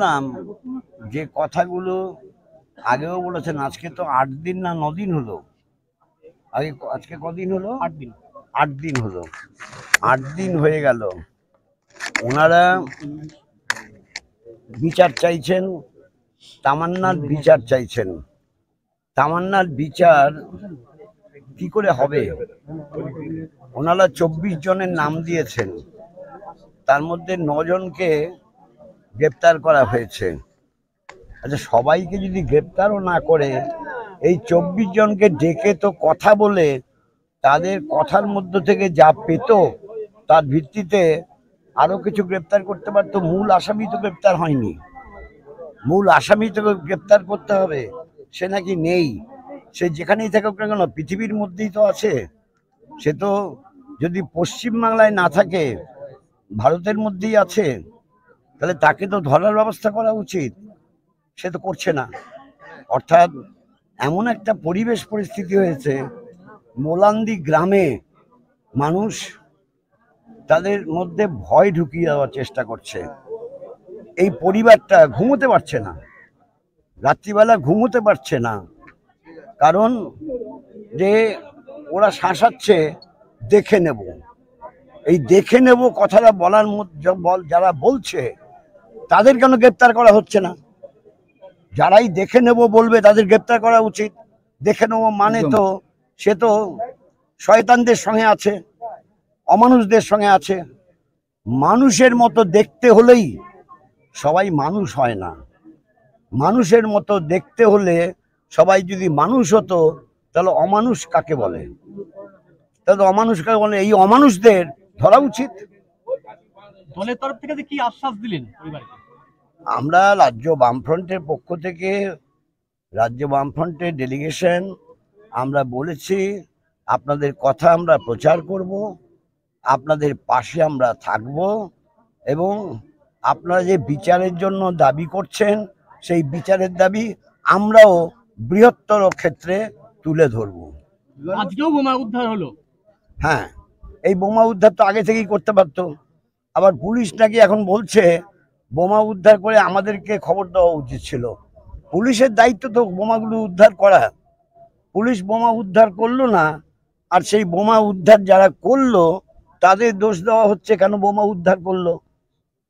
শুনলাম যে কথাগুলো আগেও বলেছেন, আজকে তো 8 দিন না 9 দিন হলো। আজকে কদিন হলো? 8 দিন। 8 দিন হলো। 8 দিন হয়ে গেল। ওনারা বিচার চাইছেন, তামান্নার বিচার চাইছেন। তামান্নার বিচার কি করে হবে? ওনারা 24 জনের নাম দিয়েছেন, তার মধ্যে 9 জনকে গ্রেপ্তার করা হয়েছে। আচ্ছা, সবাইকে যদি গ্রেপ্তারও না করে এই 24 জনকে ডেকে তো কথা বলে তাদের কথার মধ্য থেকে যা পেত তার ভিত্তিতে আরো কিছু গ্রেপ্তার করতে পারতো। মূল আসামি তো গ্রেপ্তার হয়নি, মূল আসামি তো গ্রেপ্তার করতে হবে। সে নাকি নেই, সে যেখানেই থাকুক না কেন পৃথিবীর মধ্যেই তো আছে। সে তো যদি পশ্চিমবাংলায় না থাকে, ভারতের মধ্যেই আছে, তাহলে তাকে তো ধরার ব্যবস্থা করা উচিত। সে তো করছে না। অর্থাৎ এমন একটা পরিবেশ পরিস্থিতি হয়েছে, মোলান্দি গ্রামে মানুষ তাদের মধ্যে ভয় ঢুকিয়ে দেওয়ার চেষ্টা করছে। এই পরিবারটা ঘুমোতে পারছে না, রাত্রিবেলা ঘুমোতে পারছে না, কারণ যে ওরা শাসাচ্ছে দেখে নেব। এই দেখে নেব কথাটা বলার যারা বলছে তাদের কেন গ্রেপ্তার করা হচ্ছে না? যারাই দেখে নেব বলবে তাদের গ্রেপ্তার করা উচিত। দেখে নেব মানে তো সে তো শয়তানদের সঙ্গে আছে, অমানুষদের সঙ্গে আছে। মানুষের মতো দেখতে হলেই সবাই মানুষ হয় না। মানুষের মতো দেখতে হলে সবাই যদি মানুষ হতো, তাহলে অমানুষ কাকে বলে? তাহলে অমানুষ কাকে বলে? এই অমানুষদের ধরা উচিত। দলের তরফ থেকে কি আশ্বাস দিলেন পরিবারকে? আমরা রাজ্য বামফ্রন্টের পক্ষ থেকে, রাজ্য বামফ্রন্টের ডেলিগেশন, আমরা বলেছি আপনাদের কথা আমরা প্রচার করব, আপনাদের পাশে আমরা থাকব, এবং আপনারা যে বিচারের জন্য দাবি করছেন সেই বিচারের দাবি আমরাও বৃহত্তর ক্ষেত্রে তুলে ধরব। আজকেও বোমা উদ্ধার হলো। হ্যাঁ, এই বোমা উদ্ধার তো আগে থেকেই করতে পারতো। আবার পুলিশ নাকি এখন বলছে বোমা উদ্ধার করে আমাদেরকে খবর দেওয়া উচিত ছিল। পুলিশের দায়িত্ব তো বোমাগুলো উদ্ধার করা। পুলিশ বোমা উদ্ধার করলো না, আর সেই বোমা উদ্ধার যারা করলো তাদের দোষ দেওয়া হচ্ছে কেন বোমা উদ্ধার করলো।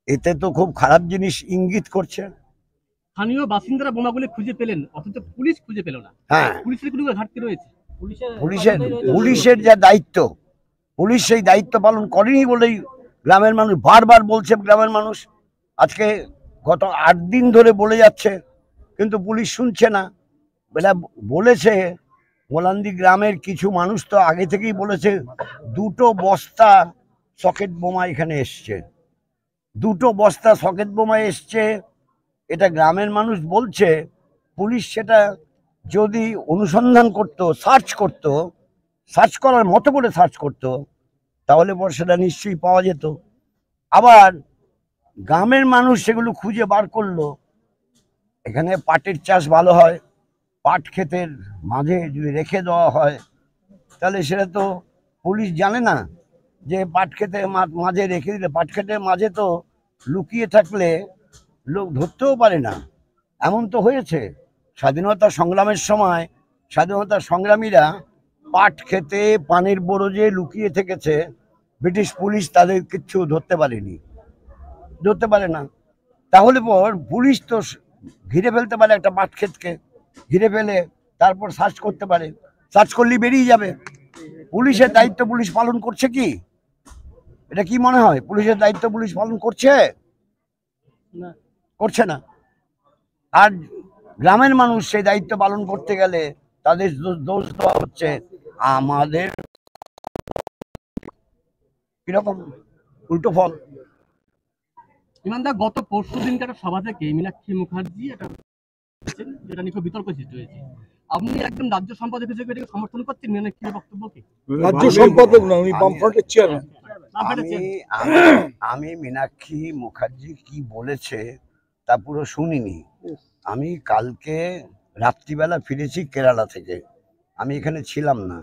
এতে তো খুব খারাপ জিনিস ইঙ্গিত করছে। স্থানীয় বাসিন্দারা বোমাগুলি খুঁজে পেলেন, অথচ পুলিশ খুঁজে পেল না। হ্যাঁ, পুলিশের কোনো ঘাটতি রয়েছে? পুলিশের যা দায়িত্ব, পুলিশ সেই দায়িত্ব পালন করেনি বলেই গ্রামের মানুষ বারবার বলছে। গ্রামের মানুষ আজকে গত 8 দিন ধরে বলে যাচ্ছে, কিন্তু পুলিশ শুনছে না। বলেছে মোলান্দি গ্রামের কিছু মানুষ তো আগে থেকেই বলেছে 2টো বস্তা সকেট বোমা এখানে এসছে, 2টো বস্তা সকেট বোমা এসছে। এটা গ্রামের মানুষ বলছে। পুলিশ সেটা যদি অনুসন্ধান করত, সার্চ করার মতো করে সার্চ করত, তাহলে পর সেটা নিশ্চয়ই পাওয়া যেত। আবার গ্রামের মানুষ সেগুলো খুঁজে বার করলো। এখানে পাটের চাষ ভালো হয়, পাট ক্ষেতের মাঝে যদি রেখে দেওয়া হয় তাহলে সেটা তো পুলিশ জানে না যে পাট ক্ষেতের মাঝে রেখে দিলে, পাট ক্ষেতের মাঝে তো লুকিয়ে থাকলে লোক ধরতেও পারে না। এমন তো হয়েছে স্বাধীনতা সংগ্রামের সময়, স্বাধীনতা সংগ্রামীরা পাট খেতে পানের বরজে লুকিয়ে থেকেছে, ব্রিটিশ পুলিশ তাদের কিচ্ছু ধরতে পারে না। তাহলে পর পুলিশ তো ঘিরে ফেলতে পারে একটা পাট ক্ষেতকে, ঘিরে ফেলে তারপর সার্চ করতে পারে, সার্চ করলেই বেরিয়ে যাবে। পুলিশের দায়িত্ব পুলিশ পালন করছে কি? এটা কি মনে হয় পুলিশের দায়িত্ব পুলিশ পালন করছে? করছে না। আর গ্রামের মানুষ সেই দায়িত্ব পালন করতে গেলে তাদের দোষ দেওয়া হচ্ছে আমাদের। কিরকম উল্টো ফল। ইমানদা, গত পরশু দিনকার সভা থেকে মীনাক্ষী মুখার্জি যেটা নিয়ে খুব বিতর্ক সৃষ্টি হয়েছে, আপনি একজন রাজ্য সম্পাদক হিসেবে এটাকে সমর্থন করছেন মীনাক্ষীর বক্তব্যকে? রাজ্য সম্পাদক না, উনি বামফ্রন্টের চেয়ারম্যান। আমি মীনাক্ষী মুখার্জি কি বলেছে তা পুরো শুনিনি। আমি কালকে রাত্রিবেলা ফিরেছি কেরালা থেকে, আমি এখানে ছিলাম না।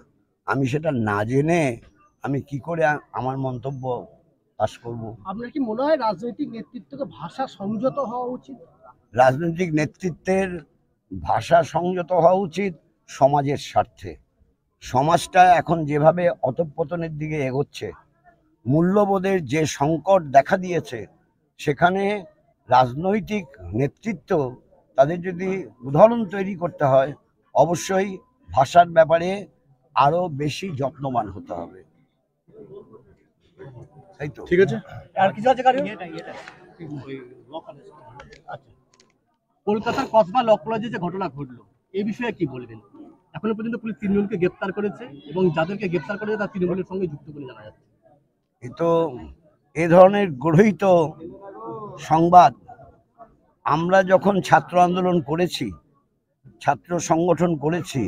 আমি সেটা না জেনে আমি কি করে আমার মন্তব্য পাশ করব? আপনার কি মনে হয় রাজনৈতিক নেতৃত্বকে ভাষা সংযত হওয়া উচিত? রাজনৈতিক নেতৃত্বের ভাষা সংযত হওয়া উচিত সমাজের স্বার্থে। সমাজটা এখন যেভাবে অধঃপতনের দিকে এগোচ্ছে, মূল্যবোধের যে সংকট দেখা দিয়েছে, সেখানে রাজনৈতিক নেতৃত্ব তাদের যদি উদাহরণ তৈরি করতে হয়, অবশ্যই ভাষার ব্যাপারে আরো বেশি যত্নবান হতে হবে। তাই তো? ঠিক আছে। আর কিছু আছে কারণ কলকাতার কসবা ল কলেজে যে ঘটনা ঘটলো এই বিষয়ে কি বলবেন? এখনো পর্যন্ত পুলিশ 3 জনকে গ্রেপ্তার করেছে এবং যাদেরকে গ্রেপ্তার করেছে তারা তৃণমূলের সঙ্গে যুক্ত বলে জানা যাচ্ছে। এ তো এ ধরনের গৃহীত সংবাদ আমরা যখন ছাত্র আন্দোলন করেছি, ছাত্র সংগঠন করেছি,